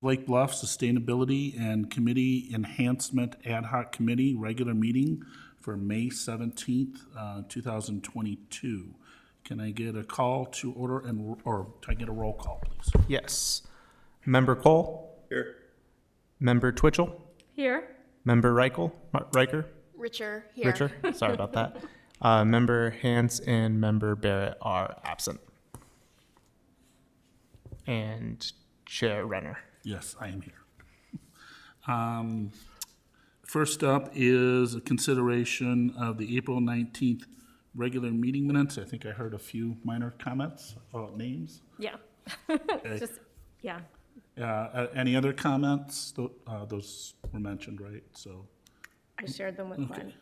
Lake Bluff Sustainability and Committee Enhancement Ad Hoc Committee, regular meeting for May 17th, 2022. Can I get a call to order or can I get a roll call, please? Yes. Member Cole? Here. Member Twitchell? Here. Member Riker? Richer, here. Richer? Sorry about that. Member Hans and Member Barrett are absent. And Chair Renner. Yes, I am here. First up is a consideration of the April 19th regular meeting minutes. I think I heard a few minor comments about names. Yeah. Okay. Just, yeah. Any other comments? Those were mentioned, right? So, I shared them with Glenn.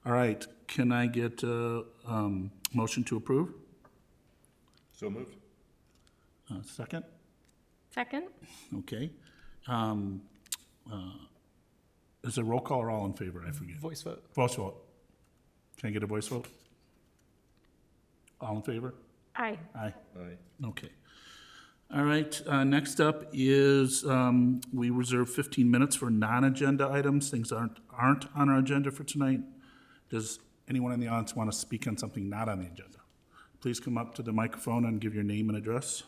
all right. Can I get a motion to approve? So moved. Second? Second? Okay. Is it roll call or all in favor? I forget. Voice vote. Voice vote. Can I get a voice vote? All in favor? Aye. Aye. Aye. Okay. All right, next up is, we reserve 15 minutes for non-agenda items, things that aren't on our agenda for tonight. Does anyone in the audience want to speak on something not on the agenda? Please come up to the microphone and give your name and address.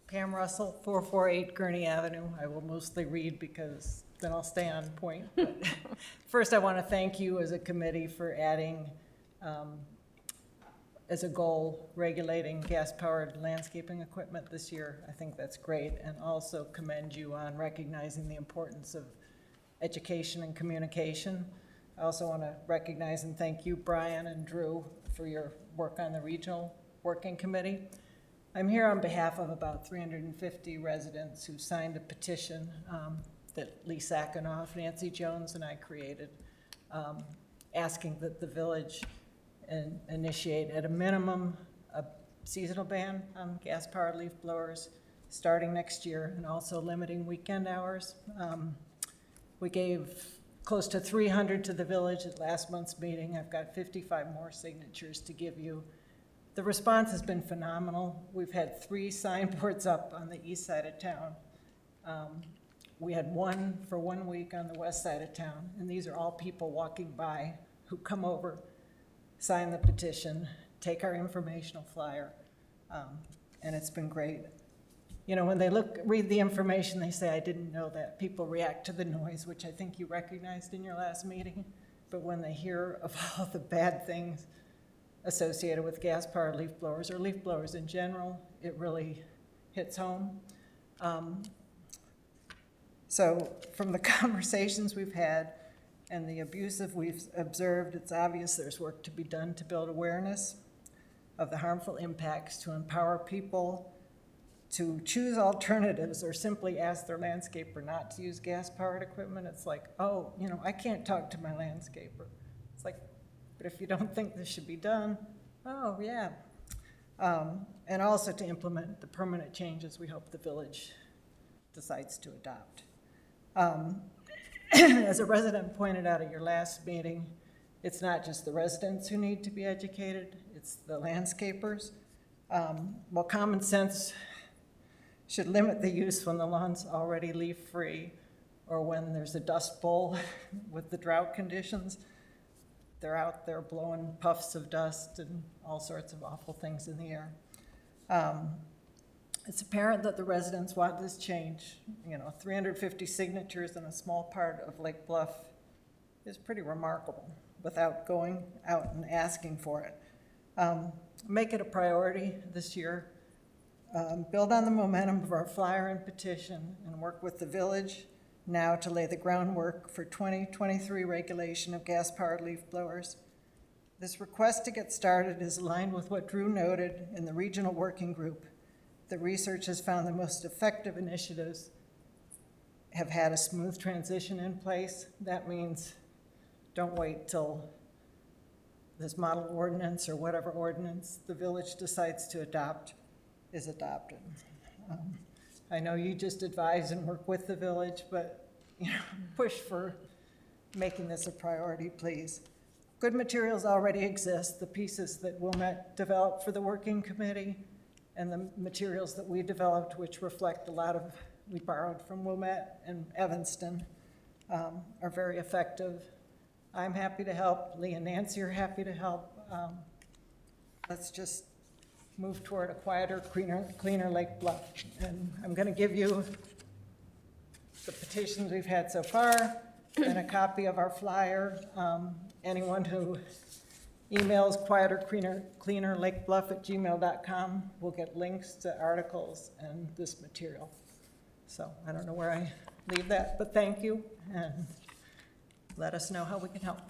Pam Russell, 448 Gurney Avenue. I will mostly read because then I'll stay on point. But first, I want to thank you as a committee for adding, as a goal, regulating gas-powered landscaping equipment this year. I think that's great, and also commend you on recognizing the importance of education and communication. I also want to recognize and thank you, Brian and Drew, for your work on the Regional Working Committee. I'm here on behalf of about 350 residents who signed a petition that Lee Sakanoff, Nancy Jones, and I created, asking that the village initiate at a minimum a seasonal ban on gas-powered leaf blowers starting next year, and also limiting weekend hours. We gave close to 300 to the village at last month's meeting. I've got 55 more signatures to give you. The response has been phenomenal. We've had 3 signboards up on the east side of town. We had one for 1 week on the west side of town, and these are all people walking by who come over, sign the petition, take our informational flyer, and it's been great. You know, when they read the information, they say, I didn't know that. People react to the noise, which I think you recognized in your last meeting, but when they hear of all the bad things associated with gas-powered leaf blowers, or leaf blowers in general, it really hits home. So from the conversations we've had and the abusive we've observed, it's obvious there's work to be done to build awareness of the harmful impacts, to empower people to choose alternatives or simply ask their landscaper not to use gas-powered equipment. It's like, oh, you know, I can't talk to my landscaper. It's like, but if you don't think this should be done, oh, yeah. And also to implement the permanent changes we hope the village decides to adopt. As a resident pointed out at your last meeting, it's not just the residents who need to be educated, it's the landscapers. While common sense should limit the use when the lawn's already leaf-free or when there's a dust bowl with the drought conditions, they're out there blowing puffs of dust and all sorts of awful things in the air. It's apparent that the residents want this change. You know, 350 signatures in a small part of Lake Bluff is pretty remarkable without going out and asking for it. Make it a priority this year. Build on the momentum of our flyer and petition and work with the village now to lay the groundwork for 2023 regulation of gas-powered leaf blowers. This request to get started is aligned with what Drew noted in the regional working group. The research has found the most effective initiatives have had a smooth transition in place. That means don't wait till this model ordinance or whatever ordinance the village decides to adopt is adopted. I know you just advise and work with the village, but you know, push for making this a priority, please. Good materials already exist. The pieces that Wilmette developed for the working committee And the materials that we developed, which reflect a lot of, we borrowed from Wilmette and Evanston, are very effective. I'm happy to help. Lee and Nancy are happy to help. Let's just move toward a quieter, cleaner Lake Bluff. And I'm going to give you the petitions we've had so far and a copy of our flyer. Anyone who emails quietercleanerlakebluff@gmail.com will get links to articles and this material. So I don't know where I leave that, but thank you, and let us know how we can help.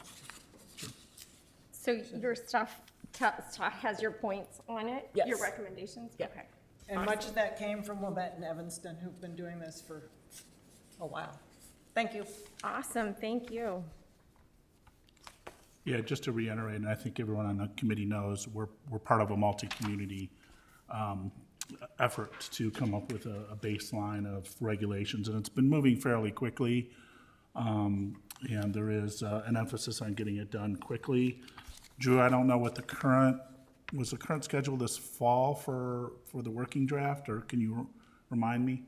So your stuff has your points on it? Yes. Your recommendations? Yeah. Okay. And much of that came from Wilmette and Evanston, who've been doing this for a while. Thank you. Awesome, thank you. Yeah, just to reiterate, and I think everyone on the committee knows, we're part of a multi-community effort to come up with a baseline of regulations, and it's been moving fairly quickly. And there is an emphasis on getting it done quickly. Drew, I don't know what the current schedule this fall for the working draft, or can you remind me?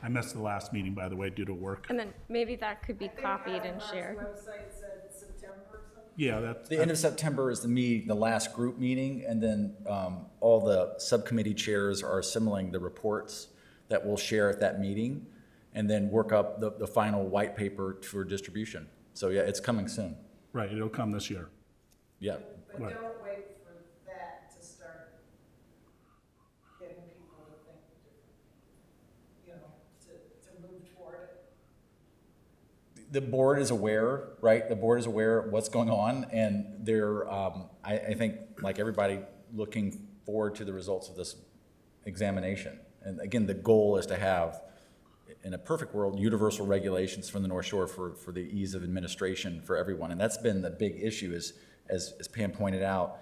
I missed the last meeting, by the way, due to work. And then maybe that could be copied and shared. Website said September or something? Yeah, that's. The end of September is the last group meeting, and then all the subcommittee chairs are assembling the reports that we'll share at that meeting, and then work up the final white paper for distribution. So yeah, it's coming soon. Right, it'll come this year. Yeah. But Right. don't wait for that to start getting people to think differently, you know, to move toward it. The board is aware, right? The board is aware of what's going on, and they're, I think, like everybody, looking forward to the results of this examination. And again, the goal is to have, in a perfect world, universal regulations from the North Shore for the ease of administration for everyone. And that's been the big issue, is, as Pam pointed out,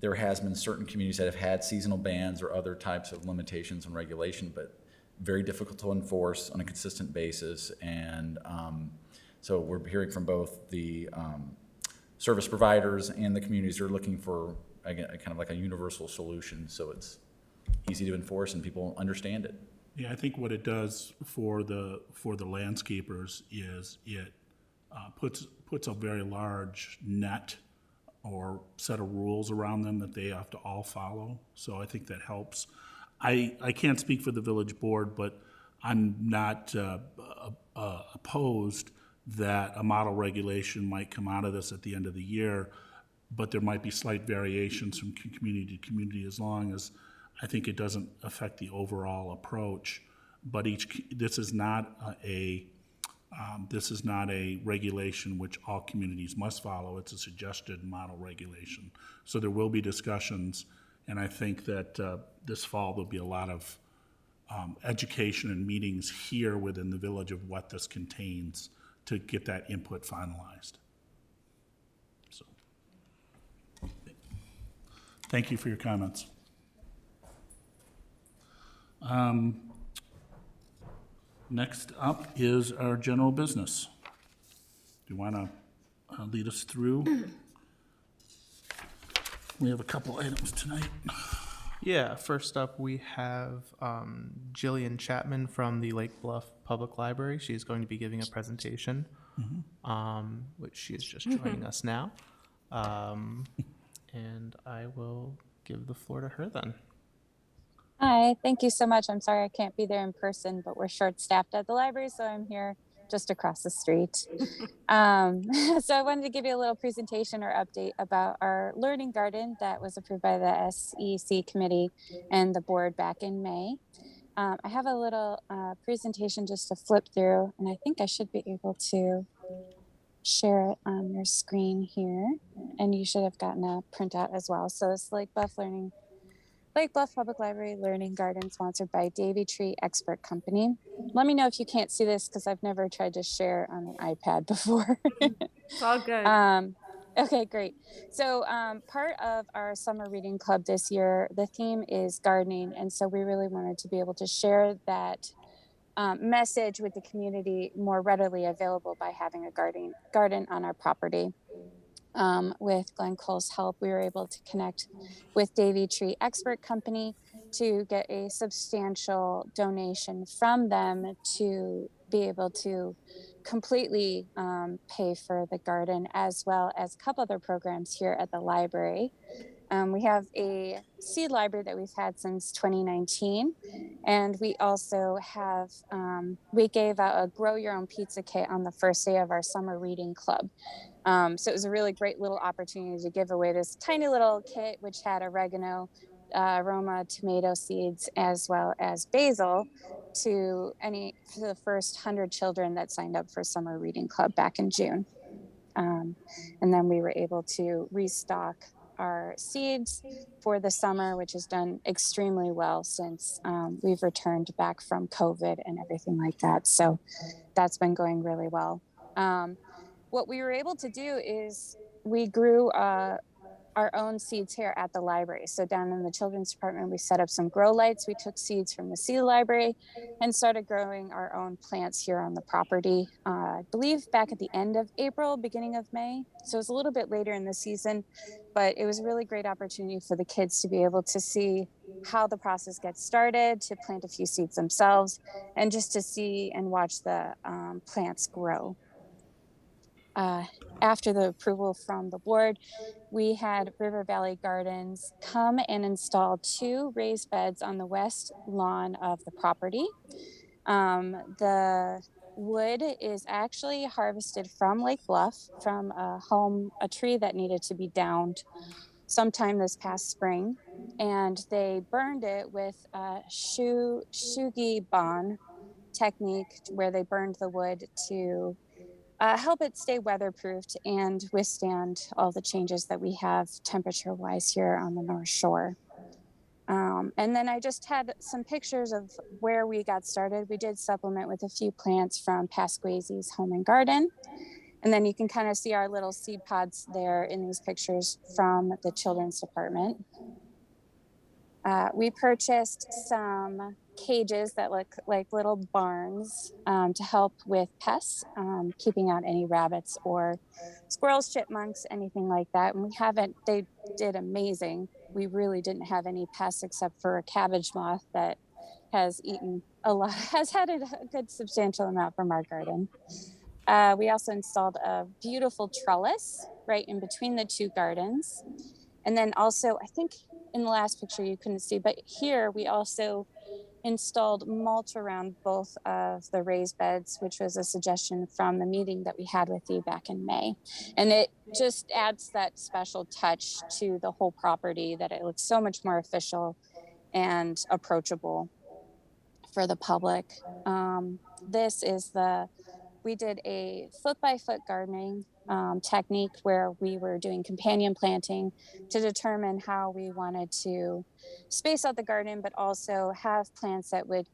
there has been certain communities that have had seasonal bans or other types of limitations on regulation, but very difficult to enforce on a consistent basis. And so we're hearing from both the service providers and the communities are looking for, again, kind of like a universal solution, so it's easy to enforce and people understand it. Yeah, I think what it does for the landscapers is it puts a very large net or set of rules around them that they have to all follow. So I think that helps. I can't speak for the village board, but I'm not opposed that a model regulation might come out of this at the end of the year, but there might be slight variations from community to community, as long as I think it doesn't affect the overall approach. But this is not a regulation which all communities must follow. It's a suggested model regulation. So there will be discussions, and I think that this fall there'll be a lot of education and meetings here within the village of what this contains to get that input finalized. So, thank you for your comments. Next up is our general business. Do you want to lead us through? We have a couple items tonight. Yeah, first up we have Jillian Chapman from the Lake Bluff Public Library. She's going to be giving a presentation, which she is just joining us now. And I will give the floor to her then. Hi, thank you so much. I'm sorry I can't be there in person, but we're short-staffed at the library, so I'm here just across the street. So I wanted to give you a little presentation or update about our learning garden that was approved by the SEC committee and the board back in May. I have a little presentation just to flip through, and I think I should be able to share it on your screen here, and you should have gotten a printout as well. So it's Lake Bluff Public Library Learning Garden, sponsored by Davy Tree Expert Company. Let me know if you can't see this, because I've never tried to share on an iPad before. It's all good. Okay, great. So part of our summer reading club this year, the theme is gardening. And so we really wanted to be able to share that message with the community more readily available by having a garden on our property. with Glenn Cole's help, we were able to connect with Davy Tree Expert Company to get a substantial donation from them to be able to completely pay for the garden, as well as a couple other programs here at the library. We have a seed library that we've had since 2019. And we also have, we gave out a grow your own pizza kit on the first day of our summer reading club. So it was a really great little opportunity to give away this tiny little kit, which had oregano, aroma, tomato seeds, as well as basil for the first 100 children that signed up for summer reading club back in June. And then we were able to restock our seeds for the summer, which has done extremely well since we've returned back from COVID and everything like that. So that's been going really well. What we were able to do is we grew our own seeds here at the library. So down in the children's department, we set up some grow lights. We took seeds from the seed library and started growing our own plants here on the property. I believe back at the end of April, beginning of May. So it was a little bit later in the season, but it was a really great opportunity for the kids to be able to see how the process gets started, to plant a few seeds themselves, and just to see and watch the plants grow. After the approval from the board, we had River Valley Gardens come and install 2 raised beds on the west lawn of the property. The wood is actually harvested from Lake Bluff, from a tree that needed to be downed sometime this past spring. And they burned it with a shugi ban technique, where they burned the wood to help it stay weatherproofed and withstand all the changes that we have temperature-wise here on the North Shore. And then I just had some pictures of where we got started. We did supplement with a few plants from Pasquazi's Home and Garden. And then you can kind of see our little seed pods there in these pictures from the children's department. We purchased some cages that look like little barns to help with pests, keeping out any rabbits or squirrels, chipmunks, anything like that. And they did amazing. We really didn't have any pests except for a cabbage moth that has eaten has had a good substantial amount from our garden. We also installed a beautiful trellis right in between the 2 gardens. And then also, I think in the last picture you couldn't see, but here we also installed mulch around both of the raised beds, which was a suggestion from the meeting that we had with you back in May. And it just adds that special touch to the whole property, that it looks so much more official and approachable for the public. We did a foot-by-foot gardening technique where we were doing companion planting to determine how we wanted to space out the garden, but also have plants that would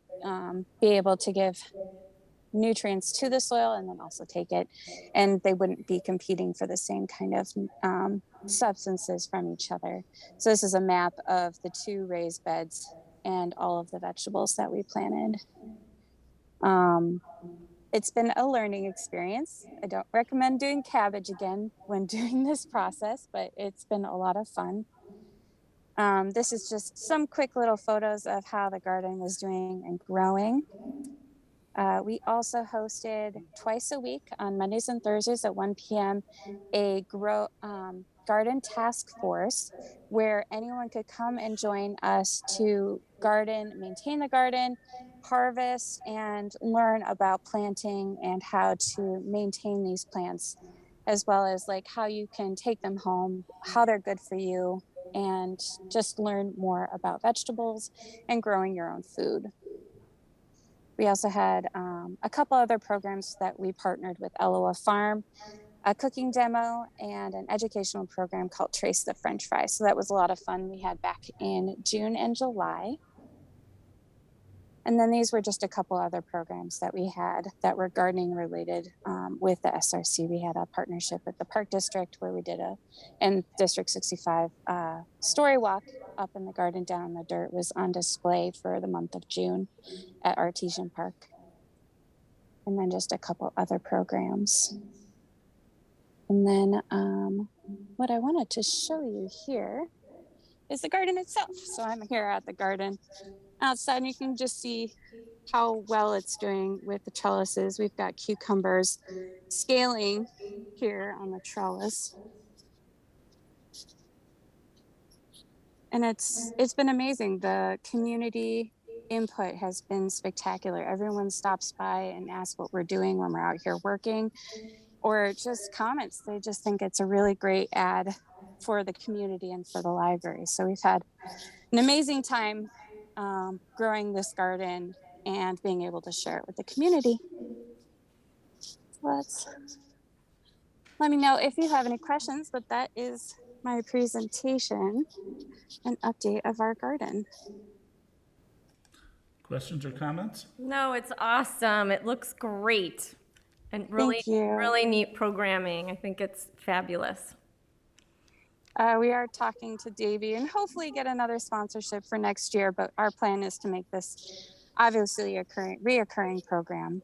be able to give nutrients to the soil and then also take it. And they wouldn't be competing for the same kind of substances from each other. So this is a map of the 2 raised beds and all of the vegetables that we planted. It's been a learning experience. I don't recommend doing cabbage again when doing this process, but it's been a lot of fun. This is just some quick little photos of how the garden was doing and growing. We also hosted twice a week on Mondays and Thursdays at 1 p.m. a garden task force where anyone could come and join us to garden, maintain the garden, harvest, and learn about planting and how to maintain these plants, as well as like how you can take them home, how they're good for you, and just learn more about vegetables and growing your own food. We also had a couple other programs that we partnered with Eloa Farm, a cooking demo, and an educational program called Trace the French Fry. So that was a lot of fun we had back in June and July. And then these were just a couple other programs that we had that were gardening related with the SRC. We had a partnership with the Park District where we did and District 65 story walk up in the garden down in the dirt was on display for the month of June at Artesian Park. And then just a couple other programs. And then what I wanted to show you here is the garden itself. So I'm here at the garden outside, and you can just see how well it's doing with the trellises. We've got cucumbers scaling here on the trellis. And it's been amazing. The community input has been spectacular. Everyone stops by and asks what we're doing when we're out here working, or just comments. They just think it's a really great ad for the community and for the library. So we've had an amazing time growing this garden and being able to share it with the community. Let me know if you have any questions, but that is my presentation and update of our garden. Questions or comments? No, it's awesome. It looks great. And really, Thank you. really neat programming. I think it's fabulous. We are talking to Davey and hopefully get another sponsorship for next year, but our plan is to make this obviously a reoccurring program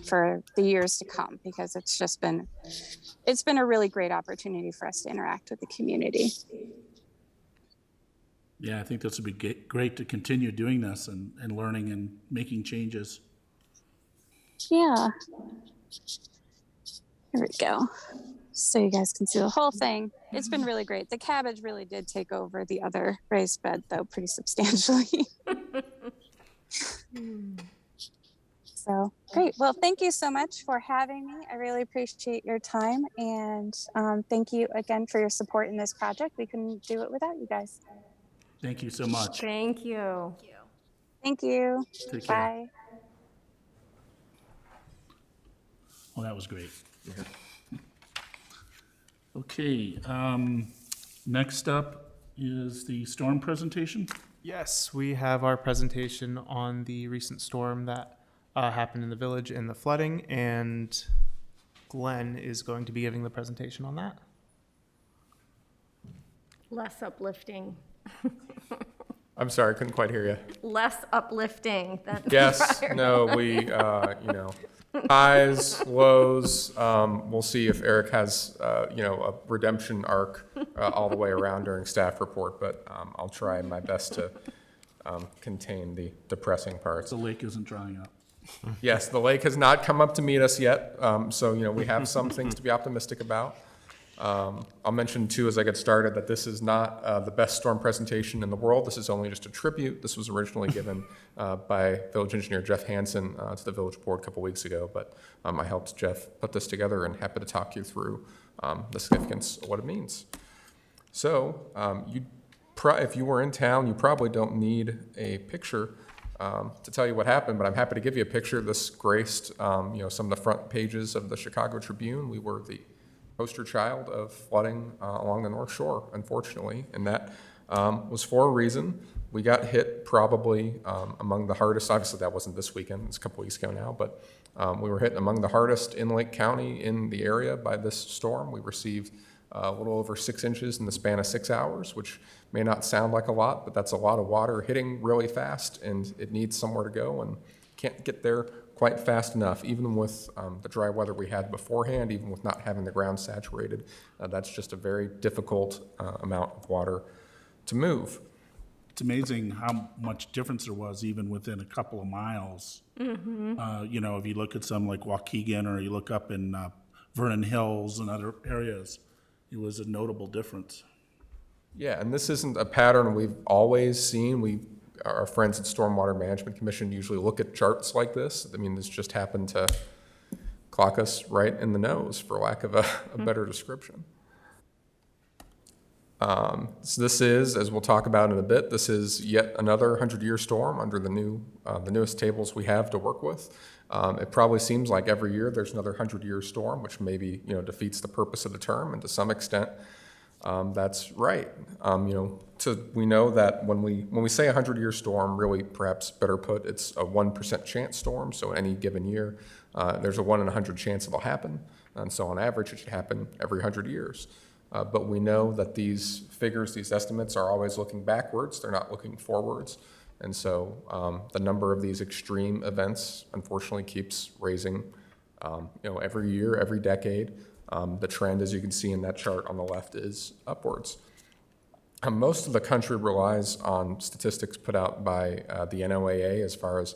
for the years to come, because it's been a really great opportunity for us to interact with the community. Yeah, I think this would be great to continue doing this and learning and making changes. Yeah. Here we go. So you guys can see the whole thing. It's been really great. The cabbage really did take over the other raised bed, though, pretty substantially. So great. Well, thank you so much for having me. I really appreciate your time. And thank you again for your support in this project. We couldn't do it without you guys. Thank you so much. Thank you. Thank you. Take care. Bye. Well, that was great. Okay, next up is the storm presentation. Yes, we have our presentation on the recent storm that happened in the village and the flooding, and Glenn is going to be giving the presentation on that. Less uplifting. I'm sorry, I couldn't quite hear you. Less uplifting than Yes, prior. no, we, highs, lows. We'll see if Eric has, a redemption arc all the way around during staff report, but I'll try my best to contain the depressing parts. The lake isn't drying up. Yes, the lake has not come up to meet us yet, so, we have some things to be optimistic about. I'll mention too, as I get started, that this is not the best storm presentation in the world. This is only just a tribute. This was originally given by village engineer Jeff Hansen to the village board a couple weeks ago, but I helped Jeff put this together and happy to talk you through the significance of what it means. So if you were in town, you probably don't need a picture to tell you what happened, but I'm happy to give you a picture. This graced some of the front pages of the Chicago Tribune. We were the poster child of flooding along the North Shore, unfortunately, and that was for a reason. We got hit probably among the hardest. Obviously, that wasn't this weekend. It's a couple weeks ago now, but we were hit among the hardest in Lake County in the area by this storm. We received a little over 6 inches in the span of 6 hours, which may not sound like a lot, but that's a lot of water hitting really fast, and it needs somewhere to go and can't get there quite fast enough, even with the dry weather we had beforehand, even with not having the ground saturated. That's just a very difficult amount of water to move. It's amazing how much difference there was even within a couple of miles. Mm-hmm. If you look at some like Waukegan, or you look up in Vernon Hills and other areas, it was a notable difference. Yeah, and this isn't a pattern we've always seen. Our friends at Stormwater Management Commission usually look at charts like this. I mean, this just happened to clock us right in the nose, for lack of a better description. So this is, as we'll talk about in a bit, this is yet another 100-year storm under the newest tables we have to work with. It probably seems like every year there's another 100-year storm, which maybe defeats the purpose of the term, and to some extent, that's right. We know that when we say 100-year storm, really, perhaps better put, it's a 1% chance storm. So any given year, there's a 1 in 100 chance it'll happen. And so on average, it should happen every 100 years. But we know that these figures, these estimates are always looking backwards. They're not looking forwards. And so the number of these extreme events, unfortunately, keeps raising, every year, every decade. The trend, as you can see in that chart on the left, is upwards. Most of the country relies on statistics put out by the NOAA as far as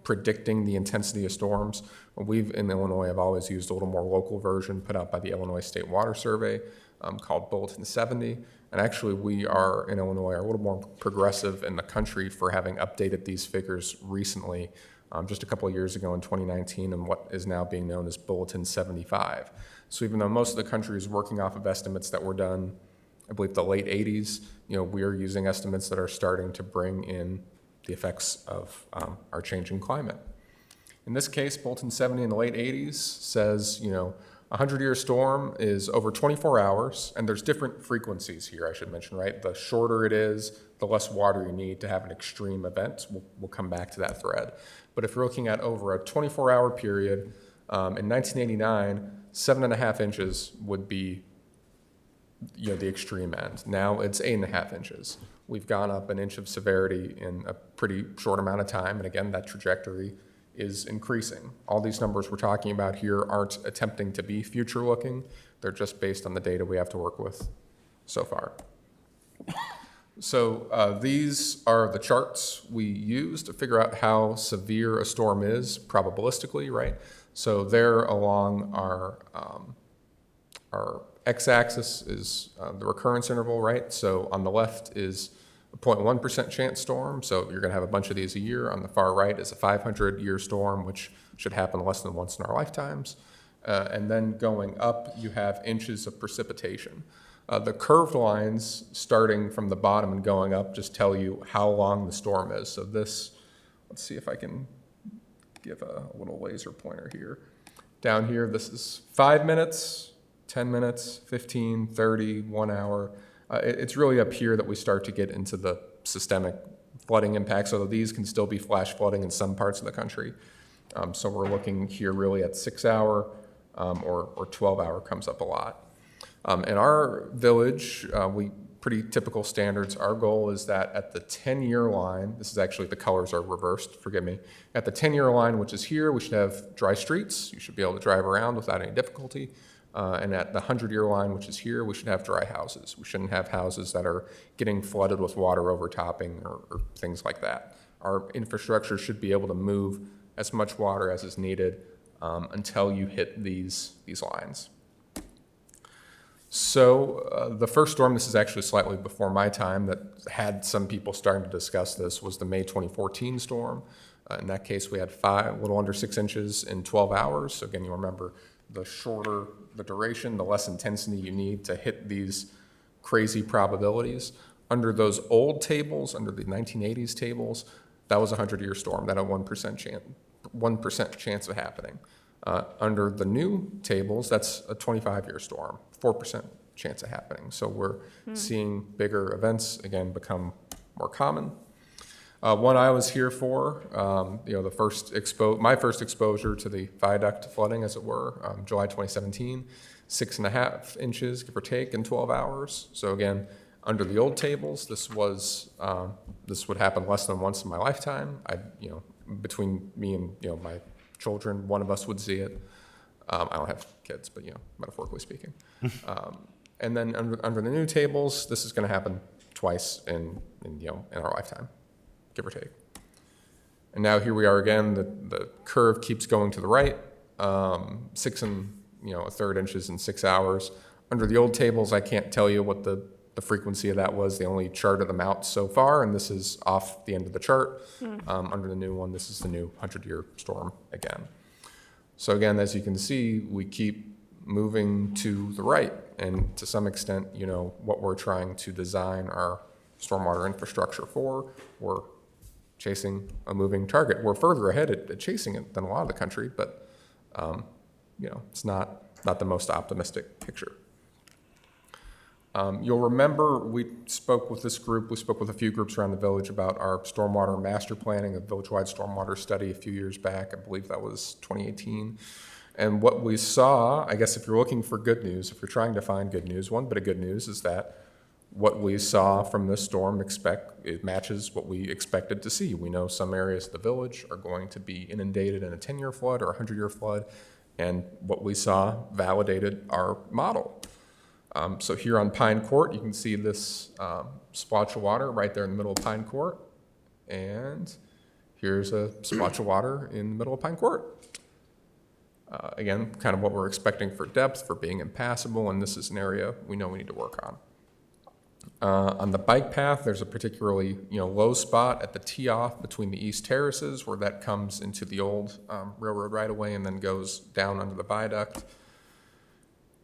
predicting the intensity of storms. We've, in Illinois, have always used a little more local version put out by the Illinois State Water Survey called Bulletin 70. And actually, we are, in Illinois, are a little more progressive in the country for having updated these figures recently, just a couple of years ago in 2019, and what is now being known as Bulletin 75. So even though most of the country is working off of estimates that were done, I believe, the late 80s, we are using estimates that are starting to bring in the effects of our changing climate. In this case, Bulletin 70 in the late 80s says, a 100-year storm is over 24 hours, and there's different frequencies here, I should mention, right? The shorter it is, the less water you need to have an extreme event. We'll come back to that thread. But if you're looking at over a 24-hour period, in 1989, 7.5 inches would be the extreme end. Now it's 8.5 inches. We've gone up an inch of severity in a pretty short amount of time, and again, that trajectory is increasing. All these numbers we're talking about here aren't attempting to be future-looking. They're just based on the data we have to work with so far. So these are the charts we use to figure out how severe a storm is probabilistically, right? So there along our x-axis is the recurrence interval, right? So on the left is a 0.1% chance storm, so you're gonna have a bunch of these a year. On the far right is a 500-year storm, which should happen less than once in our lifetimes. And then going up, you have inches of precipitation. The curved lines starting from the bottom and going up just tell you how long the storm is. So this, let's see if I can give a little laser pointer here. Down here, this is 5 minutes, 10 minutes, 15, 30, 1 hour. It's really up here that we start to get into the systemic flooding impacts, although these can still be flash flooding in some parts of the country. So we're looking here really at 6 hour or 12 hour comes up a lot. In our village, pretty typical standards. Our goal is that at the 10-year line, this is actually, the colors are reversed, forgive me. At the 10-year line, which is here, we should have dry streets. You should be able to drive around without any difficulty. And at the 100-year line, which is here, we should have dry houses. We shouldn't have houses that are getting flooded with water overtopping or things like that. Our infrastructure should be able to move as much water as is needed until you hit these lines. So the first storm, this is actually slightly before my time, that had some people starting to discuss this, was the May 2014 storm. In that case, we had a little under 6 inches in 12 hours. So again, you remember, the shorter the duration, the less intensity you need to hit these crazy probabilities. Under those old tables, under the 1980s tables, that was a 100-year storm. That had 1% chance of happening. Under the new tables, that's a 25-year storm, 4% chance of happening. So we're seeing bigger events, again, become more common. One I was here for, my first exposure to the viaduct flooding, as it were, July 2017, 6.5 inches, give or take, in 12 hours. So again, under the old tables, this would happen less than once in my lifetime. Between me and my children, one of us would see it. I don't have kids, but metaphorically speaking. And then under the new tables, this is going to happen twice in our lifetime, give or take. And now here we are again. The curve keeps going to the right, 6 1/3 inches in 6 hours. Under the old tables, I can't tell you what the frequency of that was. They only charted them out so far, and this is off the end of the chart. Under the new one, this is the new 100-year storm again. So again, as you can see, we keep moving to the right, and to some extent, what we're trying to design our stormwater infrastructure for, we're chasing a moving target. We're further ahead at chasing it than a lot of the country, but it's not the most optimistic picture. You'll remember we spoke with this group, we spoke with a few groups around the village about our stormwater master planning, a village-wide stormwater study a few years back. I believe that was 2018. And what we saw, I guess if you're looking for good news, if you're trying to find good news, one bit of good news is that what we saw from this storm, it matches what we expected to see. We know some areas of the village are going to be inundated in a 10-year flood or a 100-year flood, And what we saw validated our model. So here on Pine Court, you can see this splotch of water right there in the middle of Pine Court. And here's a splotch of water in the middle of Pine Court. Again, kind of what we're expecting for depth, for being impassable, and this is an area we know we need to work on. On the bike path, there's a particularly low spot at the tee-off between the east terraces where that comes into the old railroad right-of-way and then goes down under the viaduct.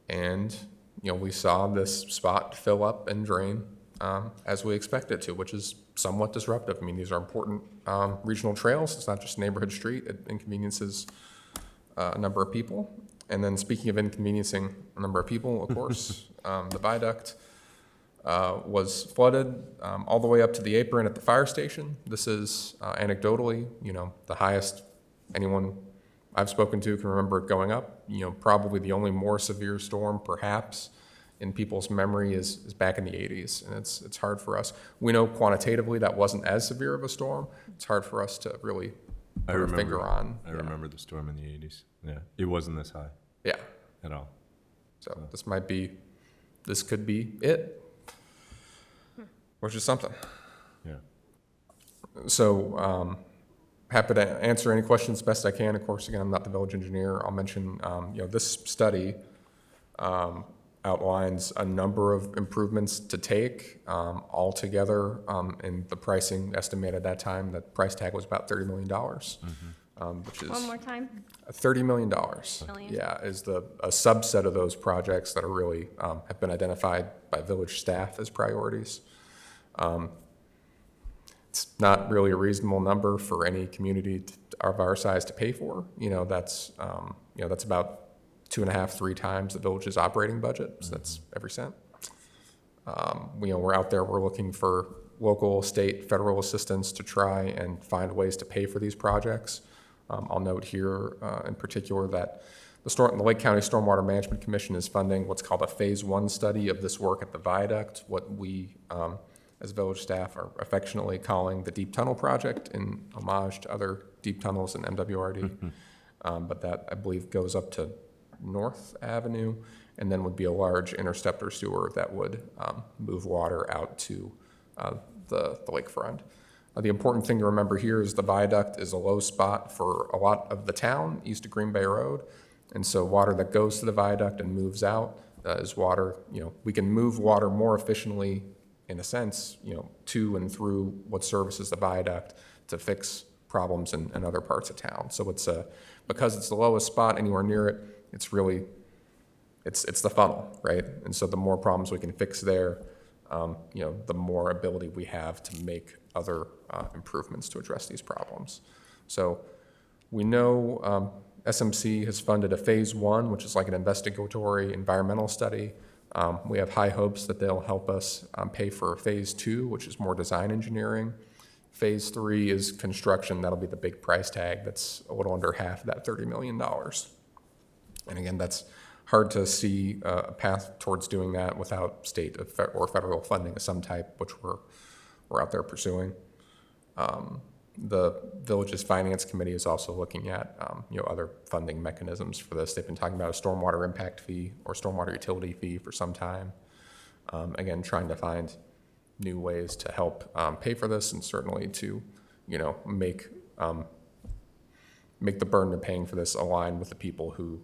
And we saw this spot fill up and drain as we expected to, which is somewhat disruptive. I mean, these are important regional trails. It's not just a neighborhood street. It inconveniences a number of people. And then speaking of inconveniencing a number of people, of course, the viaduct was flooded all the way up to the apron at the fire station. This is anecdotally, the highest anyone I've spoken to can remember it going up. Probably the only more severe storm, perhaps, in people's memory is back in the 80s, and it's hard for us. We know quantitatively that wasn't as severe of a storm. It's hard for us to really put our finger on. I remember the storm in the 80s. Yeah, it wasn't this high. Yeah. At all. So this could be it, which is something. Yeah. So happy to answer any questions best I can. Of course, again, I'm not the village engineer. I'll mention, this study outlines a number of improvements to take altogether, and the pricing estimated at that time, the price tag was about $30 million, which is One more time. $30 million. Million. Yeah, is a subset of those projects that are really have been identified by village staff as priorities. It's not really a reasonable number for any community of our size to pay for. That's about 2.5, 3 times the village's operating budget. So that's every cent. We're out there. We're looking for local, state, federal assistance to try and find ways to pay for these projects. I'll note here in particular that the Lake County Stormwater Management Commission is funding what's called a Phase 1 study of this work at the viaduct, what we as village staff are affectionately calling the Deep Tunnel Project in homage to other deep tunnels in MWRD. But that, I believe, goes up to North Avenue and then would be a large interceptor sewer that would move water out to the lakefront. The important thing to remember here is the viaduct is a low spot for a lot of the town east of Green Bay Road. And so water that goes to the viaduct and moves out is water, we can move water more efficiently in a sense, to and through what services the viaduct to fix problems in other parts of town. So because it's the lowest spot anywhere near it, it's really, it's the funnel, right? And so the more problems we can fix there, the more ability we have to make other improvements to address these problems. So we know SMC has funded a Phase 1, which is like an investigatory environmental study. We have high hopes that they'll help us pay for Phase 2, which is more design engineering. Phase 3 is construction. That'll be the big price tag. That's a little under half of that $30 million. And again, that's hard to see a path towards doing that without state or federal funding of some type, which we're out there pursuing. The village's finance committee is also looking at other funding mechanisms for this. They've been talking about a stormwater impact fee or stormwater utility fee for some time. Again, trying to find new ways to help pay for this, and certainly to make the burden of paying for this align with the people who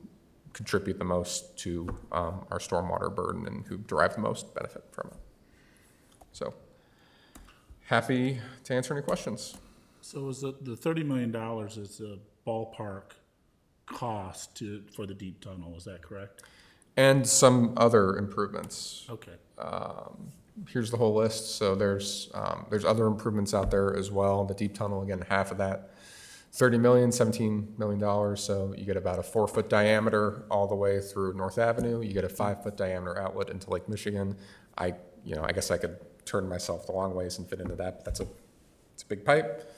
contribute the most to our stormwater burden and who derive the most benefit from it. So happy to answer any questions. So is the $30 million is a ballpark cost for the deep tunnel, is that correct? And some other improvements. Okay. Here's the whole list. So there's other improvements out there as well. The deep tunnel, again, half of that, $30 million, $17 million. So you get about a 4-foot diameter all the way through North Avenue. You get a 5-foot diameter outlet into Lake Michigan. I guess I could turn myself the long ways and fit into that, but it's a big pipe.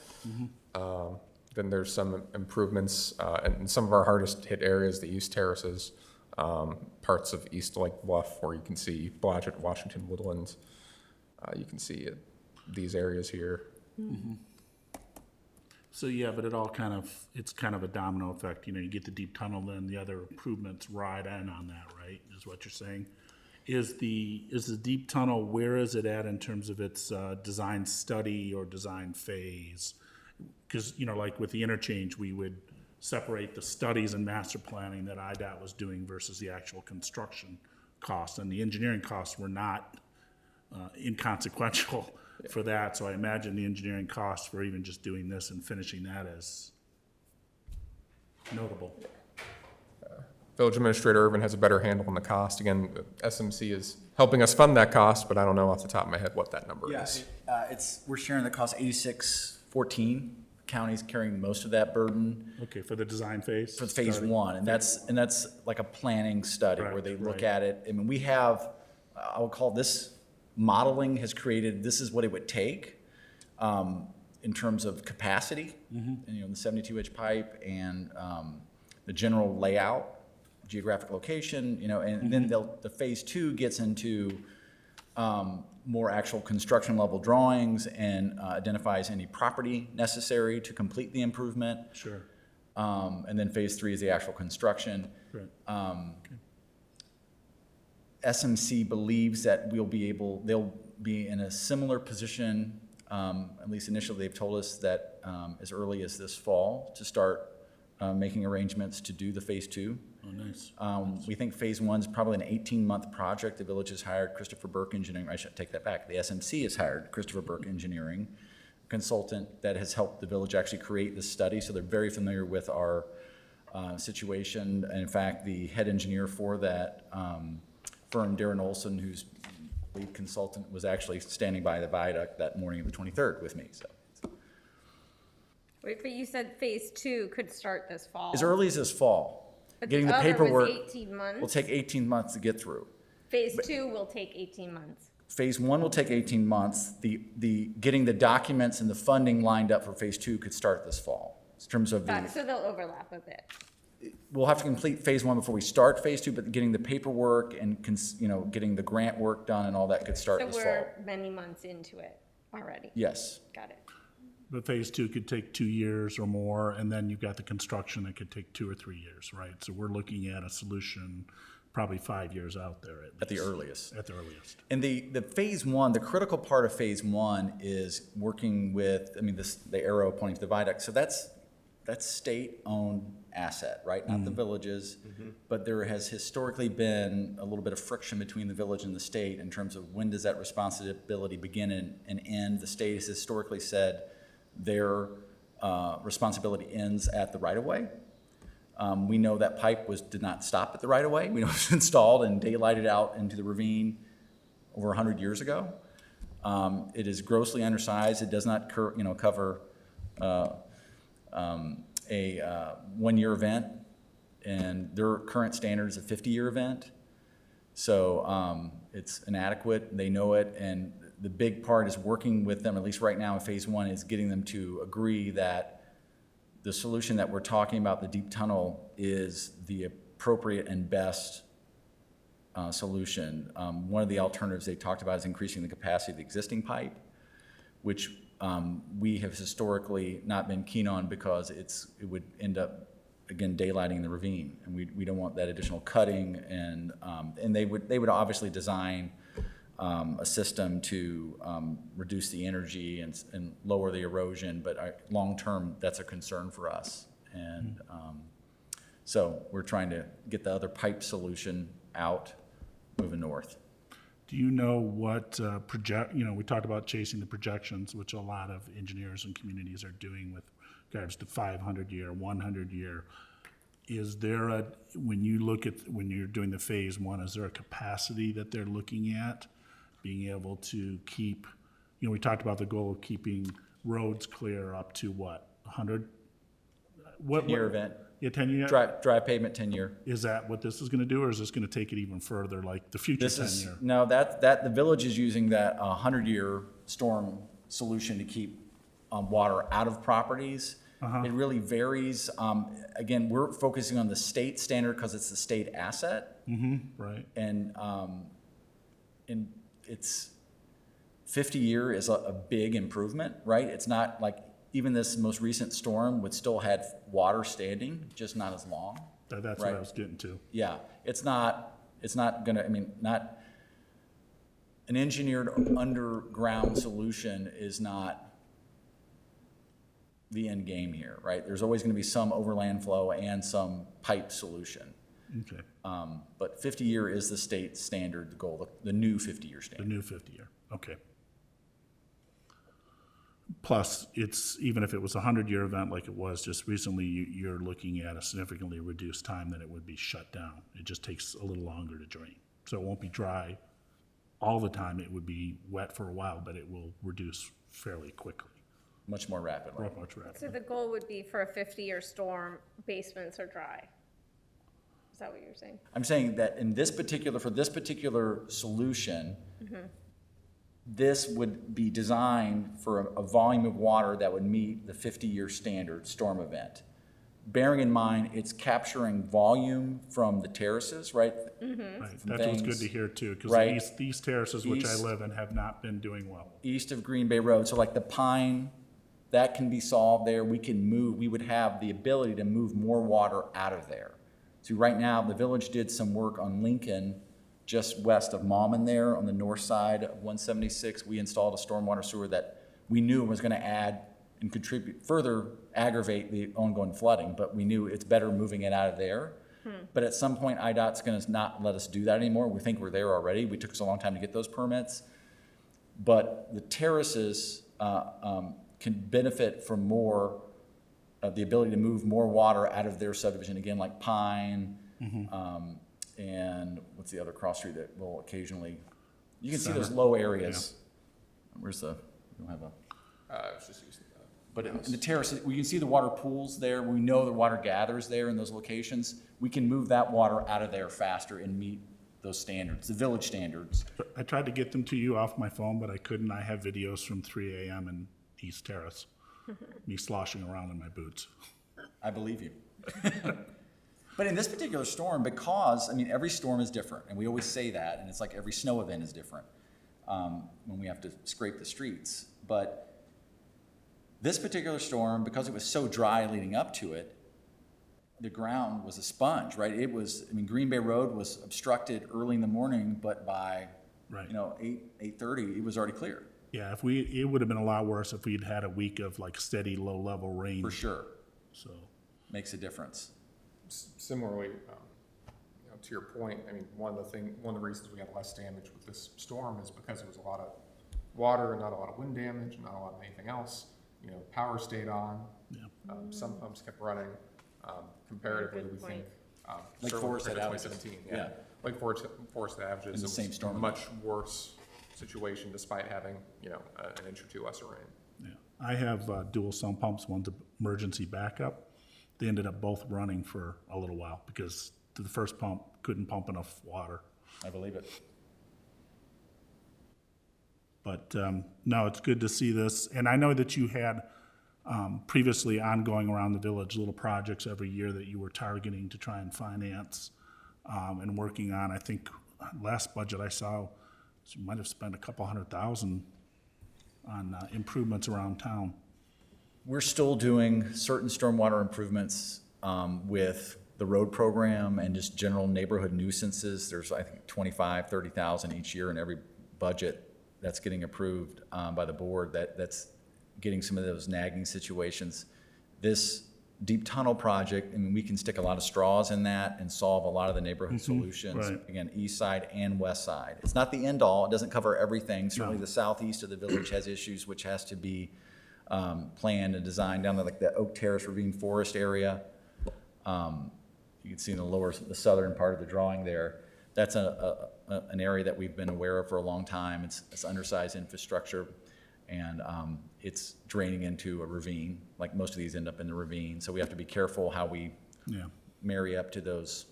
Then there's some improvements in some of our hardest hit areas, the East Terraces, parts of East Lake Bluff, where you can see Blodgett, Washington, Woodlands. You can see these areas here. So, yeah, but it's kind of a domino effect, you get the deep tunnel, then the other improvements ride in on that, right, is what you're saying? Is the deep tunnel, where is it at in terms of its design study or design phase? Because, like with the interchange, we would separate the studies and master planning that IDOT was doing versus the actual construction costs, and the engineering costs were not inconsequential for that, so I imagine the engineering costs for even just doing this and finishing that is notable. Village Administrator Irvin has a better handle on the cost. Again, SMC is helping us fund that cost, but I don't know off the top of my head what that number is. We're sharing the cost 86-14. County's carrying most of that burden Okay, for the design phase? for phase starting? one, and that's like a planning study where Right, they look right. at it. I mean, we have, I would call this modeling has created, this is what it would take in terms of capacity, and, the 72-inch pipe and the general layout, geographic location, and then the phase two gets into more actual construction level drawings and identifies any property necessary to complete the improvement. Sure, And then phase three is the actual construction. right. SMC believes that they'll be in a similar position, at least initially they've told us that as early as this fall to start making arrangements to do the phase two. Oh, nice. We think phase one's probably an 18-month project. The village has hired Christopher Burke Engineering. I should take that back. The SMC has hired Christopher Burke Engineering, consultant that has helped the village actually create this study. So they're very familiar with our situation. And in fact, the head engineer for that firm, Darren Olson, who's lead consultant, was actually standing by the viaduct that morning of the 23rd with me. So Wait, but you said phase two could start this fall. as early as this fall, But getting the other was paperwork 18 months. will take 18 months to get through. Phase two will take 18 months. Phase one will take 18 months. The getting the documents and the funding lined up for phase two could start this fall. In terms of Got it. So they'll overlap a bit. we'll have to complete phase one before we start phase two, but getting the paperwork and, getting the grant work done and all that could start So this fall. we're many months into it already. Yes. Got it. But phase two could take 2 years or more, and then you've got the construction that could take 2 or 3 years, right? So we're looking at a solution probably 5 years out there At the least. earliest. At the earliest. And the phase one, the critical part of phase one is working with, the arrow pointing to the viaduct. So that's state-owned asset, right? Not the villages, but there has historically been a little bit of friction between the village and the state in terms of when does that responsibility begin and end. The state has historically said their responsibility ends at the right-of-way. We know that pipe did not stop at the right-of-way. We know it was installed and daylighted out into the ravine over 100 years ago. It is grossly undersized. It does not cover a one-year event, and their current standard is a 50-year event. So it's inadequate. They know it, and the big part is working with them, at least right now in phase one, is getting them to agree that the solution that we're talking about, the deep tunnel, is the appropriate and best solution. One of the alternatives they talked about is increasing the capacity of the existing pipe, which we have historically not been keen on because it would end up, again, daylighting the ravine, and we don't want that additional cutting, and they would obviously design a system to reduce the energy and lower the erosion, but long-term, that's a concern for us. And so we're trying to get the other pipe solution out, moving north. Do you know what we talked about chasing the projections, which a lot of engineers and communities are doing with regards to 500-year, 100-year. Is there when you're doing the phase one, is there a capacity that they're looking at being able to keep, we talked about the goal of keeping roads clear up to what, 100? 10-year event. Yeah, 10-year? Dry pavement, 10-year. Is that what this is gonna do, or is this gonna take it even further, like the future This is, 10-year? no, that the village is using that 100-year storm solution to keep water out of properties. It really varies. Again, we're focusing on the state standard because it's the state asset. Right, And it's 50-year is a big improvement, right? It's not like even this most recent storm would still had water standing, just not as long. That's Right. what I was getting to. Yeah, it's not gonna, I mean, not, an engineered underground solution is not the end game here, right? There's always gonna be some overland flow and some pipe solution. Okay, But 50-year is the state standard, the goal, the new 50-year the standard. new 50-year, okay. Plus, it's, even if it was a 100-year event like it was just recently, you're looking at a significantly reduced time that it would be shut down. It just takes a little longer to drain. So it won't be dry all the time. It would be wet for a while, but it will reduce fairly quickly, Much more rapidly. much So rapidly. the goal would be for a 50-year storm, basements are dry. Is that what you're saying? I'm saying that in this particular, for this particular solution, this would be designed for a volume of water that would meet the 50-year standard storm event. Bearing in mind, it's capturing volume from the terraces, right? Right, From that's what's good things- to hear too, because right. these terraces, which I East- live in, have not been doing well. East of Green Bay Road, so like the Pine, that can be solved there. We can move, we would have the ability to move more water out of there. So right now, the village did some work on Lincoln, just west of Malman there, on the north side of 176. We installed a stormwater sewer that we knew was gonna add and contribute, further aggravate the ongoing flooding, but we knew it's better moving it out of there. But at some point, IDOT's gonna not let us do that anymore. We think we're there already. We took us a long time to get those permits. But the terraces can benefit from more of the ability to move more water out of their subdivision, again, like Pine, and what's the other cross street that will occasionally, you can see those low areas. Where's the, we don't have a, I was just using that. but in the terraces, we can see the water pools there. We know the water gathers there in those locations. We can move that water out of there faster and meet those standards, the village standards. I tried to get them to you off my phone, but I couldn't. I have videos from 3 a.m. in East Terrace, me sloshing around in my boots. I believe you. But in this particular storm, because, I mean, every storm is different, and we always say that, and it's like every snow event is different when we have to scrape the streets. But this particular storm, because it was so dry leading up to it, the ground was a sponge, right? It was, I mean, Green Bay Road was obstructed early in the morning, but by, Right. 8:30, it was already clear, Yeah, it would have been a lot worse if we'd had a week of like steady low-level rain. for sure. So, Makes a difference. Similarly, to your point, I mean, one of the reasons we had less damage with this storm is because there was a lot of water and not a lot of wind damage, not a lot of anything else. Power stayed on. yeah. Some pumps kept running. Comparatively, Good we point. think. Lake certainly Forest compared had to outages. 2017, Yeah. Lake Forest averages. In the it same was storm a much worse situation despite having, an inch or two less of rain. Yeah, I have dual sump pumps, one's emergency backup. They ended up both running for a little while because the first pump couldn't pump enough water. I believe it. But no, it's good to see this. And I know that you had previously ongoing around the village little projects every year that you were targeting to try and finance and working on. I think last budget I saw, you might have spent a couple $100,000 on improvements around town. We're still doing certain stormwater improvements with the road program and just general neighborhood nuisances. There's, I think, 25, 30,000 each year in every budget that's getting approved by the board that's getting some of those nagging situations. This deep tunnel project, I mean, we can stick a lot of straws in that and solve a lot of the neighborhood solutions. right. Again, east side and west side. It's not the end all. It doesn't cover everything. Certainly No. the southeast of the village has issues which has to be planned and designed down to like the Oak Terrace Ravine Forest area. You can see in the southern part of the drawing there. That's an area that we've been aware of for a long time. It's undersized infrastructure, and it's draining into a ravine. Like most of these end up in the ravine, so we have to be careful how we Yeah. marry up to those.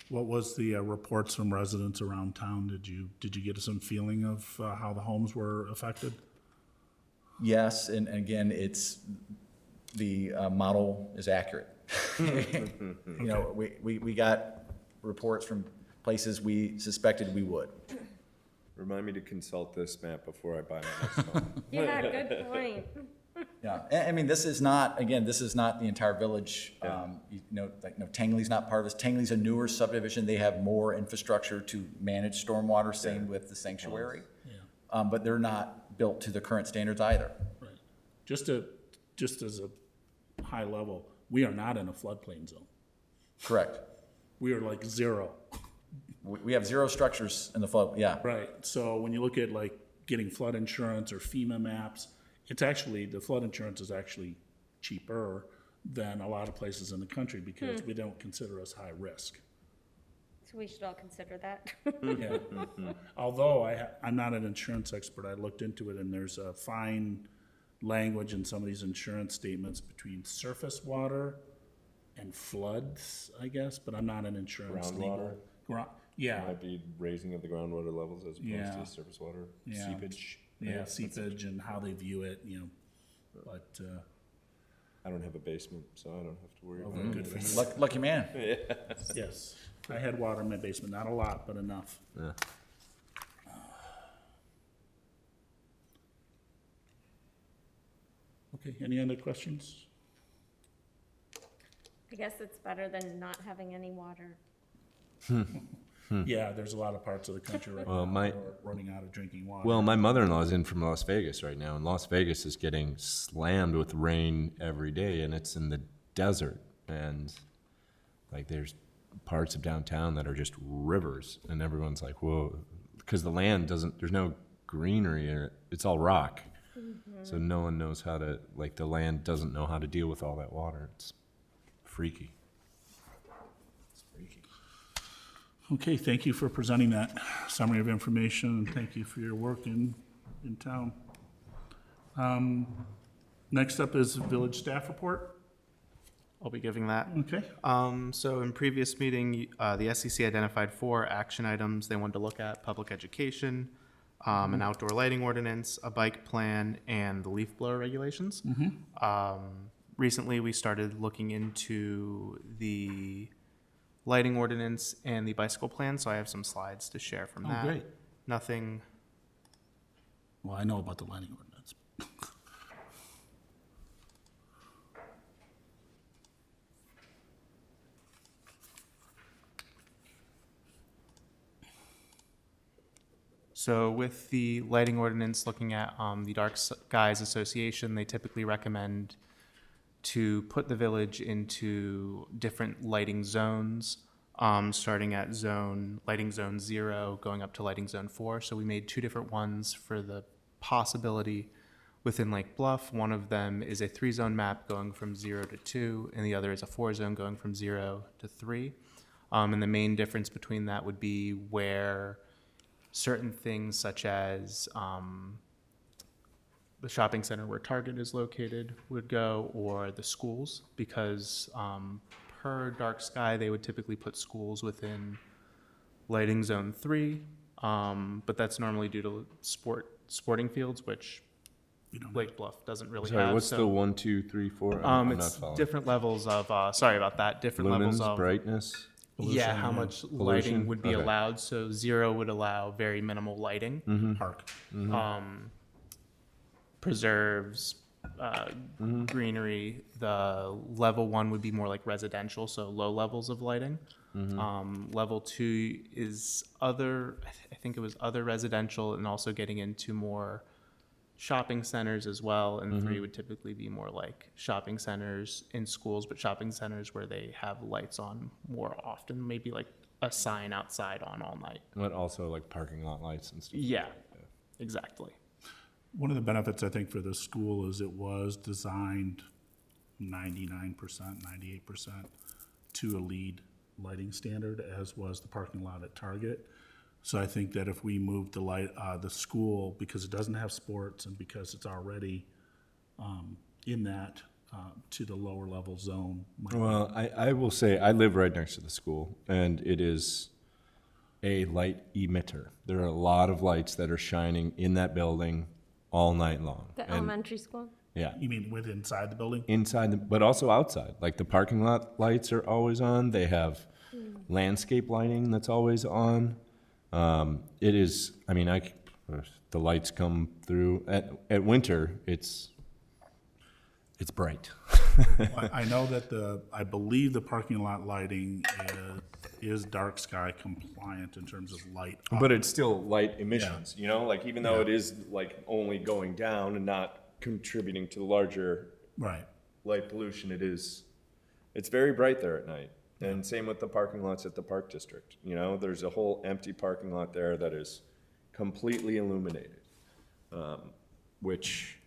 What was the reports from residents around town? Did you get some feeling of how the homes were affected? Yes, and again, it's, the model is accurate. We got reports from places we suspected we would. Remind me to consult this map before I buy my next home. Yeah, good point. Yeah, I mean, this is not, again, this is not the entire village. Tangley's not part of this. Tangley's a newer subdivision. They have more infrastructure to manage stormwater, same with the sanctuary. But they're not built to the current standards either. Right. Just as a high level, we are not in a floodplain zone. Correct. We are like zero. We have zero structures in the flood, yeah. Right, so when you look at like getting flood insurance or FEMA maps, it's actually, the flood insurance is actually cheaper than a lot of places in the country because we don't consider us high risk. So we should all consider that. Yeah. Although I'm not an insurance expert, I looked into it and there's a fine language in some of these insurance statements between surface water and floods, I guess, but I'm not an insurance legal. Yeah. Might be raising of the groundwater levels as opposed Yeah. to surface water Yeah. seepage. Yeah, seepage and how they view it, but, I don't have a basement, so I don't have to worry well, about good it. for you. Lucky man. Yes, I had water in my basement, not a lot, but enough. Yeah. Okay, any other questions? I guess it's better than not having any water. Yeah, there's a lot of parts of the country right Well, now my- that are running out of drinking water. Well, my mother-in-law is in from Las Vegas right now, and Las Vegas is getting slammed with rain every day, and it's in the desert, and like there's parts of downtown that are just rivers, and everyone's like, whoa, because the land doesn't, there's no greenery in it, it's all rock. So no one knows how to, like the land doesn't know how to deal with all that water. It's freaky. Okay, thank you for presenting that summary of information, and thank you for your work in town. Next up is village staff report. I'll be giving that. Okay, So in previous meeting, the SEC identified 4 action items they wanted to look at: public education, an outdoor lighting ordinance, a bike plan, and the leaf blower regulations. Recently, we started looking into the lighting ordinance and the bicycle plan, so I have some slides to share from Oh, that. great. Nothing, well, I know about the lighting ordinance. So with the lighting ordinance, looking at the Dark Skies Association, they typically recommend to put the village into different lighting zones, starting at lighting zone 0, going up to lighting zone 4. So we made 2 different ones for the possibility within Lake Bluff. One of them is a 3-zone map going from 0 to 2, and the other is a 4-zone going from 0 to 3. And the main difference between that would be where certain things such as the shopping center where Target is located would go, or the schools, because per Dark Sky, they would typically put schools within lighting zone 3, but that's normally due to sporting fields, which You don't Lake Bluff doesn't really Sorry, have. what's so, the 1, 2, 3, 4? I'm not it's following. different levels of, sorry about that, different levels Lumens, of brightness. yeah, how much lighting Pollution? would be Okay. allowed. So 0 would allow very minimal lighting. park. Preserves greenery. The level 1 would be more like residential, so low levels of lighting. Level 2 is other, I think it was other residential, and also getting into more shopping centers as well. And 3 would typically be more like shopping centers in schools, but shopping centers where they have lights on more often, maybe like a sign outside on all night. But also like parking lot lights and stuff. Yeah, exactly. One of the benefits, I think, for the school is it was designed 99%, 98% to a LEED lighting standard, as was the parking lot at Target. So I think that if we move the school, because it doesn't have sports and because it's already in that, to the lower level zone. Well, I will say, I live right next to the school, and it is a light emitter. There are a lot of lights that are shining in that building all night long. The And- elementary school? Yeah, You mean inside the building? inside, but also outside. Like the parking lot lights are always on. They have landscape lighting that's always on. It is, I mean, the lights come through. At winter, it's It's bright. I know that I believe the parking lot lighting is dark sky compliant in terms of light. But it's still light emissions, you know, like even though it is like only going down and not contributing to the larger Right. light pollution, it's very bright there at night. And same with the parking lots at the Park District. You know, there's a whole empty parking lot there that is completely illuminated. Which,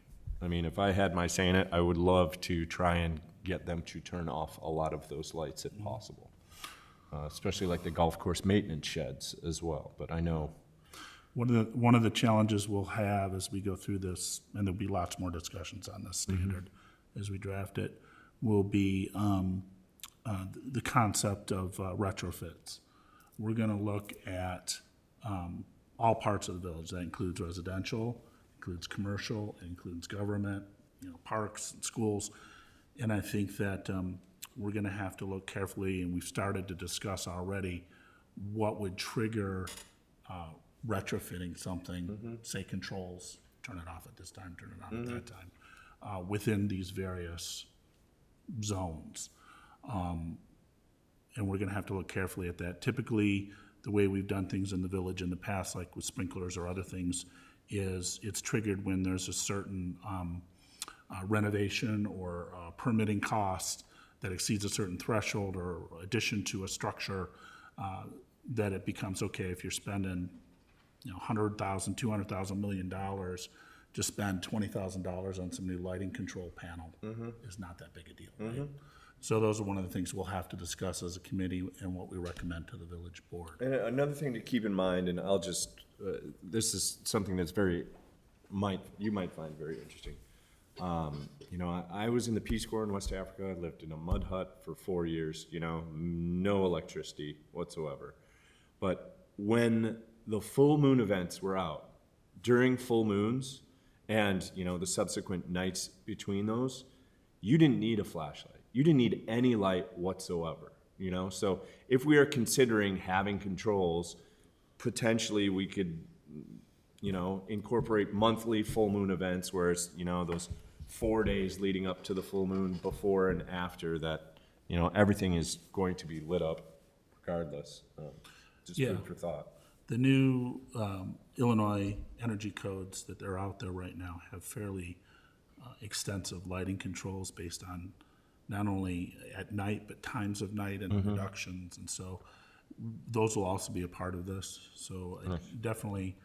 I mean, if I had my say in it, I would love to try and get them to turn off a lot of those lights if possible. Especially like the golf course maintenance sheds as well. But I know One of the challenges we'll have as we go through this, and there'll be lots more discussions on this standard as we draft it, will be the concept of retrofits. We're going to look at all parts of the village. That includes residential, includes commercial, it includes government, parks and schools. And I think that we're going to have to look carefully, and we've started to discuss already what would trigger retrofitting something, say controls, turn it off at this time, turn it on at that time, within these various zones. And we're gonna have to look carefully at that. Typically, the way we've done things in the village in the past, like with sprinklers or other things, is it's triggered when there's a certain renovation or permitting cost that exceeds a certain threshold or addition to a structure, that it becomes okay if you're spending $100,000, $200,000, $1 million, to spend $20,000 on some new lighting control panel is not that big a deal, right? So those are one of the things we'll have to discuss as a committee and what we recommend to the village board. And another thing to keep in mind, and I'll just, this is something that's you might find very interesting. I was in the Peace Corps in West Africa. I lived in a mud hut for 4 years, no electricity whatsoever. But when the full moon events were out, during full moons and, the subsequent nights between those, you didn't need a flashlight. You didn't need any light whatsoever, So if we are considering having controls, potentially we could, incorporate monthly full moon events where it's, those 4 days leading up to the full moon, before and after that, everything is going to be lit up regardless. Just food for thought. The new Illinois energy codes that are out there right now have fairly extensive lighting controls based on not only at night, but times of night and reductions. And so those will also be a part of this. So it's definitely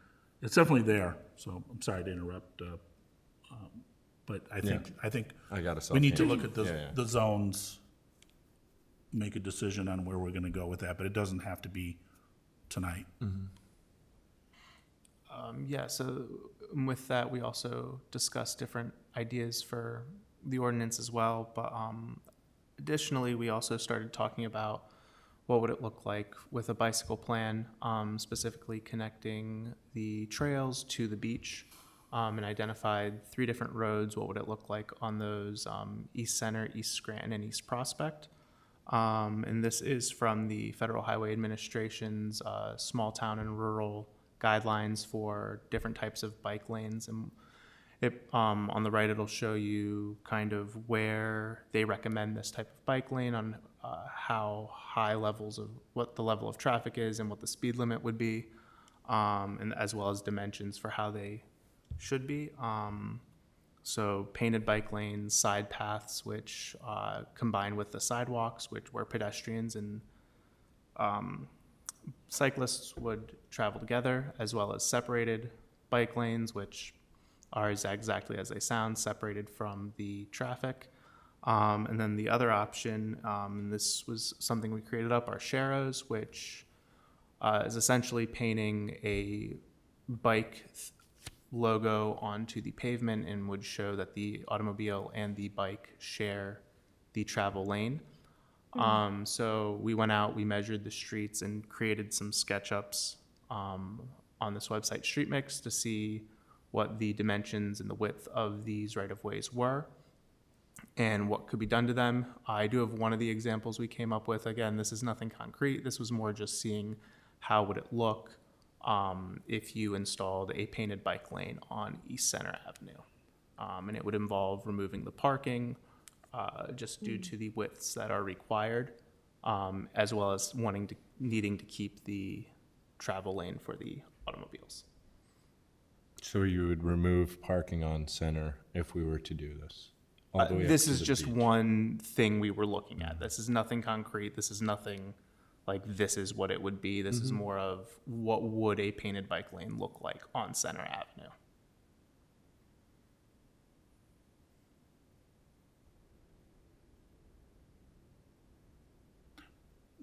there. So I'm sorry to interrupt, but I think I got we need to look at the zones, make a decision on where we're going to go with that, but it doesn't have to be tonight. So with that, we also discussed different ideas for the ordinance as well. But additionally, we also started talking about what would it look like with a bicycle plan, specifically connecting the trails to the beach, and identified 3 different roads. What would it look like on those, East Center, East Scranton, and East Prospect? And this is from the Federal Highway Administration's small town and rural guidelines for different types of bike lanes. And it, on the right, it'll show you kind of where they recommend this type of bike lane, on how high levels of what the level of traffic is and what the speed limit would be, and as well as dimensions for how they should be. So painted bike lanes, side paths, which combine with the sidewalks, where pedestrians and cyclists would travel together, as well as separated bike lanes, which are exactly as they sound, separated from the traffic. And then the other option, and this was something we created up, are sharrows, which is essentially painting a bike logo onto the pavement and would show that the automobile and the bike share the travel lane. So we went out, we measured the streets and created some SketchUps on this website, StreetMix, to see what the dimensions and the width of these right-of-ways were and what could be done to them. I do have one of the examples we came up with. Again, this is nothing concrete. This was more just seeing how would it look if you installed a painted bike lane on East Center Avenue. And it would involve removing the parking, just due to the widths that are required, as well as needing to keep the travel lane for the automobiles. So you would remove parking on Center if we were to do this? All the way up This to is the just beach? one thing we were looking at. This is nothing concrete. This is nothing like this is what it would be. This is more of what would a painted bike lane look like on Center Avenue.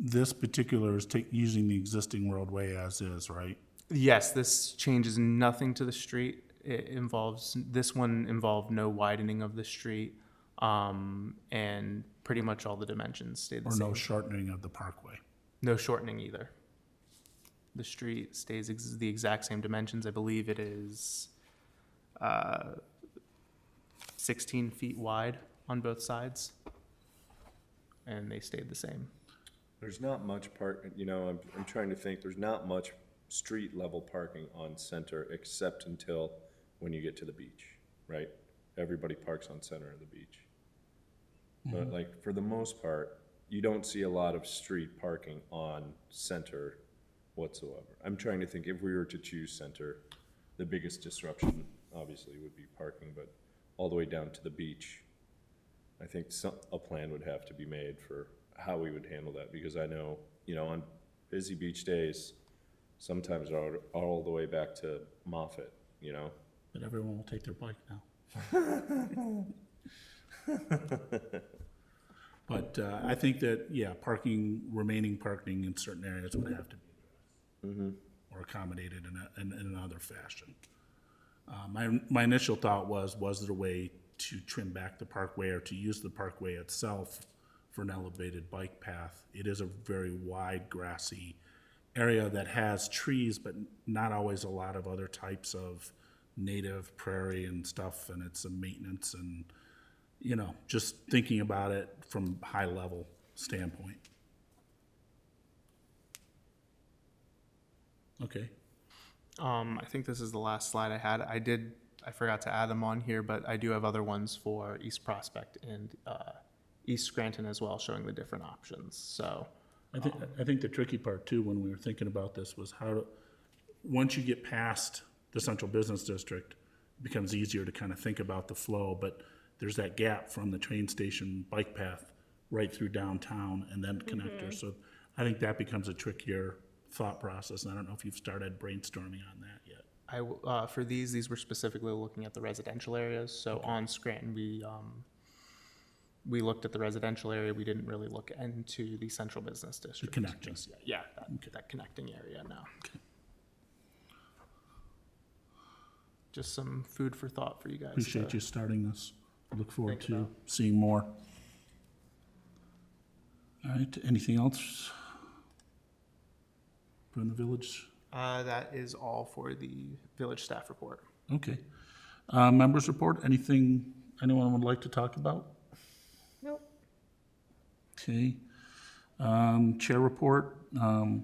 This particular is using the existing roadway as is, right? Yes, this changes nothing to the street. This one involved no widening of the street, and pretty much all the dimensions stayed the Or same. no shortening of the parkway? No shortening either. The street stays the exact same dimensions. I believe it is 16 feet wide on both sides, and they stayed the same. There's not much I'm trying to think, there's not much street level parking on Center except until when you get to the beach, right? Everybody parks on Center of the beach. But like, for the most part, you don't see a lot of street parking on Center whatsoever. I'm trying to think, if we were to choose Center, the biggest disruption obviously would be parking, but all the way down to the beach, I think a plan would have to be made for how we would handle that, because I know, on busy beach days, sometimes all the way back to Moffett, But everyone will take their bike now. But I think that, yeah, remaining parking in certain areas would have to be or accommodated in another fashion. My initial thought was there a way to trim back the parkway or to use the parkway itself for an elevated bike path? It is a very wide grassy area that has trees, but not always a lot of other types of native prairie and stuff, and it's a maintenance and, just thinking about it from high level standpoint. Okay. I think this is the last slide I had. I forgot to add them on here, but I do have other ones for East Prospect and East Scranton as well, showing the different options. So I think the tricky part too, when we were thinking about this, was once you get past the central business district, it becomes easier to kind of think about the flow, but there's that gap from the train station bike path right through downtown and then connector. So I think that becomes a trickier thought process, and I don't know if you've started brainstorming on that yet. for these were specifically looking at the residential areas. So on Scranton, we looked at the residential area. We didn't really look into the central business district. The connecting. Yeah, that connecting area now. Okay. Just some food for thought for you guys. Appreciate you starting this. I look forward Think to about. seeing more. All right, anything else from the village? That is all for the village staff report. Okay. Members report, anything anyone would like to talk about? Nope. Okay. Chair report, I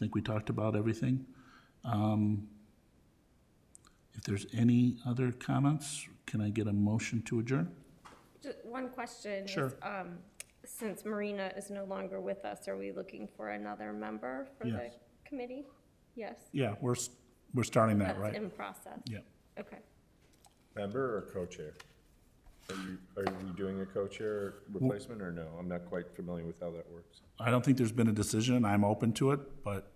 think we talked about everything. If there's any other comments, can I get a motion to adjourn? Just one question. Sure. Is, since Marina is no longer with us, are we looking for another member for the Yes. committee? Yes. Yeah, we're starting that, That's right? in process. Yeah. Okay. Member or co-chair? Are you doing a co-chair replacement or no? I'm not quite familiar with how that works. I don't think there's been a decision. I'm open to it, but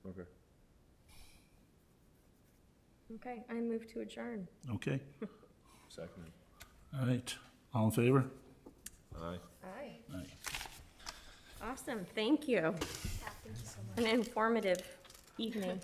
Okay. Okay, I move to adjourn. okay. Second. All right. All in favor? Aye. Aye. Aye. Awesome, thank you. An informative evening.